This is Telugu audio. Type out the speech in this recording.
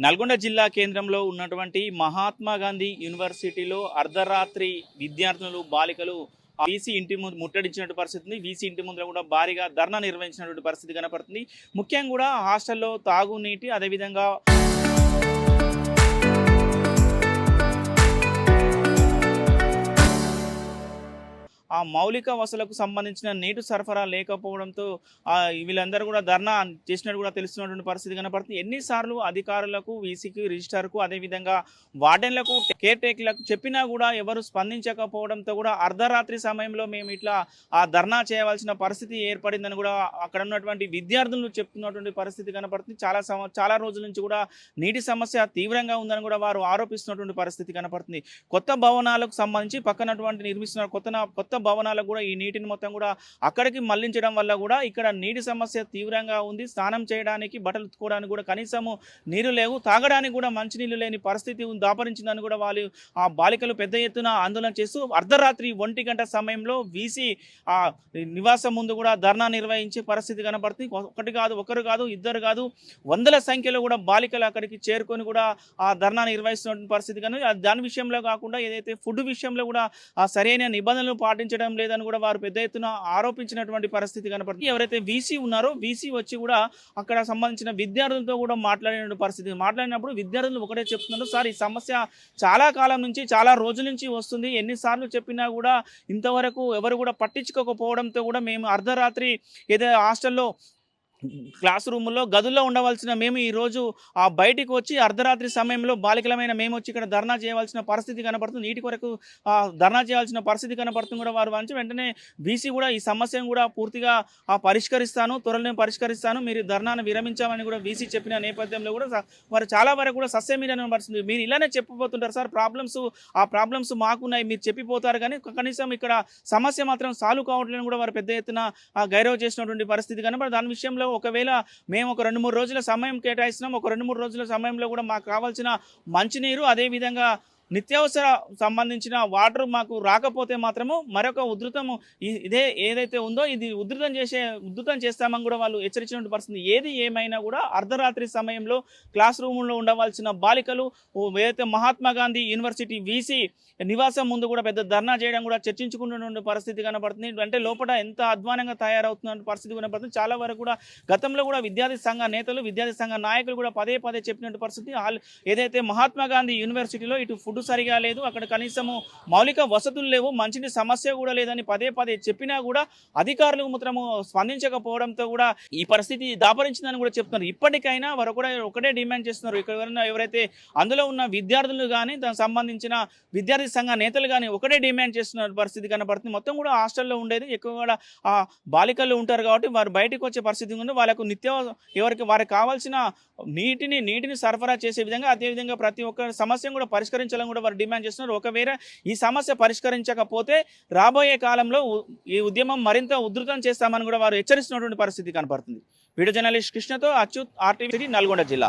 నల్గొండ జిల్లా కేంద్రంలో ఉన్నటువంటి మహాత్మా గాంధీ యూనివర్సిటీలో అర్ధరాత్రి విద్యార్థులు బాలికలు వీసీ ఇంటి ముందు ముట్టడించినటువంటి పరిస్థితి ఉంది. వీసీ ఇంటి ముందర కూడా భారీగా ధర్నా నిర్వహించినటువంటి పరిస్థితి కనపడుతుంది. ముఖ్యంగా కూడా హాస్టల్లో తాగునీటి అదేవిధంగా ఆ మౌలిక వసతులకు సంబంధించిన నీటి సరఫరా లేకపోవడంతో వీళ్ళందరూ కూడా ధర్నా చేసినట్టు కూడా తెలుస్తున్నటువంటి పరిస్థితి కనపడుతుంది. ఎన్నిసార్లు అధికారులకు, వీసీకి, రిజిస్టార్కు, అదేవిధంగా వార్డెన్లకు, కేర్ టేకర్లకు చెప్పినా కూడా ఎవరు స్పందించకపోవడంతో కూడా అర్ధరాత్రి సమయంలో మేము ఇట్లా ఆ ధర్నా చేయవలసిన పరిస్థితి ఏర్పడిందని కూడా అక్కడ ఉన్నటువంటి విద్యార్థులు చెప్తున్నటువంటి పరిస్థితి కనపడుతుంది. చాలా రోజుల నుంచి కూడా నీటి సమస్య తీవ్రంగా ఉందని కూడా వారు ఆరోపిస్తున్నటువంటి పరిస్థితి కనపడుతుంది. కొత్త భవనాలకు సంబంధించి పక్కనటువంటి నిర్మిస్తున్న కొత్త భవనాలకు కూడా ఈ నీటిని మొత్తం కూడా అక్కడికి మళ్లించడం వల్ల కూడా ఇక్కడ నీటి సమస్య తీవ్రంగా ఉంది. స్నానం చేయడానికి, బట్టలు ఉతుకోవడానికి కూడా కనీసము నీరు లేవు. తాగడానికి కూడా మంచినీళ్ళు లేని పరిస్థితి దాపరించిందని కూడా వాళ్ళు ఆ బాలికలు పెద్ద ఎత్తున ఆందోళన చేస్తూ అర్ధరాత్రి 1 గంట సమయంలో వీసీ ఆ నివాసం ముందు కూడా ధర్నా నిర్వహించే పరిస్థితి కనబడుతుంది. ఒకరు కాదు, ఇద్దరు కాదు, వందల సంఖ్యలో కూడా బాలికలు అక్కడికి చేరుకొని కూడా ఆ ధర్నా నిర్వహిస్తున్న పరిస్థితి కానీ దాని విషయంలో కాకుండా ఏదైతే ఫుడ్ విషయంలో కూడా ఆ సరైన నిబంధనలు పాటించడం లేదని కూడా వారు పెద్ద ఎత్తున ఆరోపించినటువంటి పరిస్థితి కనపడుతుంది. ఎవరైతే వీసీ ఉన్నారో వీసీ వచ్చి కూడా అక్కడ సంబంధించిన విద్యార్థులతో కూడా మాట్లాడిన పరిస్థితి. మాట్లాడినప్పుడు విద్యార్థులు ఒకటే చెప్తున్నారు, సార్ ఈ సమస్య చాలా కాలం నుంచి, చాలా రోజుల నుంచి వస్తుంది. ఎన్నిసార్లు చెప్పినా కూడా ఇంతవరకు ఎవరు కూడా పట్టించుకోకపోవడంతో కూడా మేము అర్ధరాత్రి ఏదైతే హాస్టల్లో క్లాస్ రూముల్లో గదుల్లో ఉండవలసిన మేము ఈరోజు బయటికి వచ్చి అర్ధరాత్రి సమయంలో బాలికలమైన మేము వచ్చి ఇక్కడ ధర్నా చేయవలసిన పరిస్థితి కనపడుతుంది. నీటి కొరకు ధర్నా చేయాల్సిన పరిస్థితి కనపడుతుంది కూడా వారు వంచి వెంటనే వీసీ కూడా ఈ సమస్యను కూడా పూర్తిగా త్వరలో పరిష్కరిస్తాను, మీరు ధర్నాను విరమించామని కూడా వీసీ చెప్పిన నేపథ్యంలో కూడా వారు చాలా వరకు కూడా సస్యమీరని పరిస్థితి. మీరు ఇలానే చెప్పిపోతుంటారు సార్, ప్రాబ్లమ్స్ మాకున్నాయి, మీరు చెప్పిపోతారు కానీ కనీసం ఇక్కడ సమస్య మాత్రం సాల్వ్ కావట్లేదని కూడా వారు పెద్ద ఎత్తున గైరవ్ చేసినటువంటి పరిస్థితి కనబడి దాని విషయంలో ఒకవేళ మేము ఒక 2-3 రోజుల సమయం కేటాయిస్తున్నాం, ఒక 2-3 రోజుల సమయంలో కూడా మాకు కావాల్సిన మంచినీరు అదేవిధంగా నిత్యావసర సంబంధించిన వాటర్ మాకు రాకపోతే మాత్రము మరొక ఉధృతము ఇదే ఏదైతే ఉందో ఇది ఉధృతం చేస్తామని కూడా వాళ్ళు హెచ్చరించినటువంటి పరిస్థితి. ఏది ఏమైనా కూడా అర్ధరాత్రి సమయంలో క్లాస్ రూముల్లో ఉండవలసిన బాలికలు ఏదైతే మహాత్మా గాంధీ యూనివర్సిటీ వీసీ నివాసం ముందు కూడా పెద్ద ధర్నా చేయడం కూడా చర్చించుకుంటున్న పరిస్థితి కనబడుతుంది. అంటే లోపల ఎంత అధ్వానంగా తయారవుతున్న పరిస్థితి కనబడుతుంది. చాలా వరకు కూడా గతంలో కూడా విద్యార్థి సంఘ నేతలు, విద్యార్థి సంఘ నాయకులు కూడా పదే చెప్పినట్టు పరిస్థితి. ఏదైతే మహాత్మా గాంధీ యూనివర్సిటీలో ఇటు ఫుడ్ సరిగా లేదు, అక్కడ కనీసము మౌలిక వసతులు లేవు, మంచిని సమస్య కూడా లేదని పదే చెప్పినా కూడా అధికారులు మాత్రము స్పందించకపోవడంతో కూడా ఈ పరిస్థితి దాపరించిందని కూడా చెప్తున్నారు. ఇప్పటికైనా వారు కూడా ఒకటే డిమాండ్ చేస్తున్నారు, ఇక్కడ ఎవరైతే అందులో ఉన్న విద్యార్థులు కానీ దానికి సంబంధించిన విద్యార్థి సంఘ నేతలు కానీ ఒకటే డిమాండ్ చేస్తున్న పరిస్థితి కనబడుతుంది. మొత్తం కూడా హాస్టల్లో ఉండేది ఎక్కువ కూడా బాలికలు ఉంటారు కాబట్టి వారు బయటకు వచ్చే పరిస్థితి ఉంది. వాళ్ళకు వారికి కావాల్సిన నీటిని సరఫరా చేసే విధంగా అదేవిధంగా ప్రతి ఒక్క సమస్యను కూడా పరిష్కరించాలని కూడా వారు డిమాండ్ చేస్తున్నారు. ఒకవేళ ఈ సమస్య పరిష్కరించకపోతే రాబోయే కాలంలో ఈ ఉద్యమం మరింత ఉధృతం చేస్తామని కూడా వారు హెచ్చరిస్తున్నటువంటి పరిస్థితి కనపడుతుంది. వీడియో జర్నలిస్ట్ కృష్ణతో అచ్యుత్, RTV నల్గొండ జిల్లా.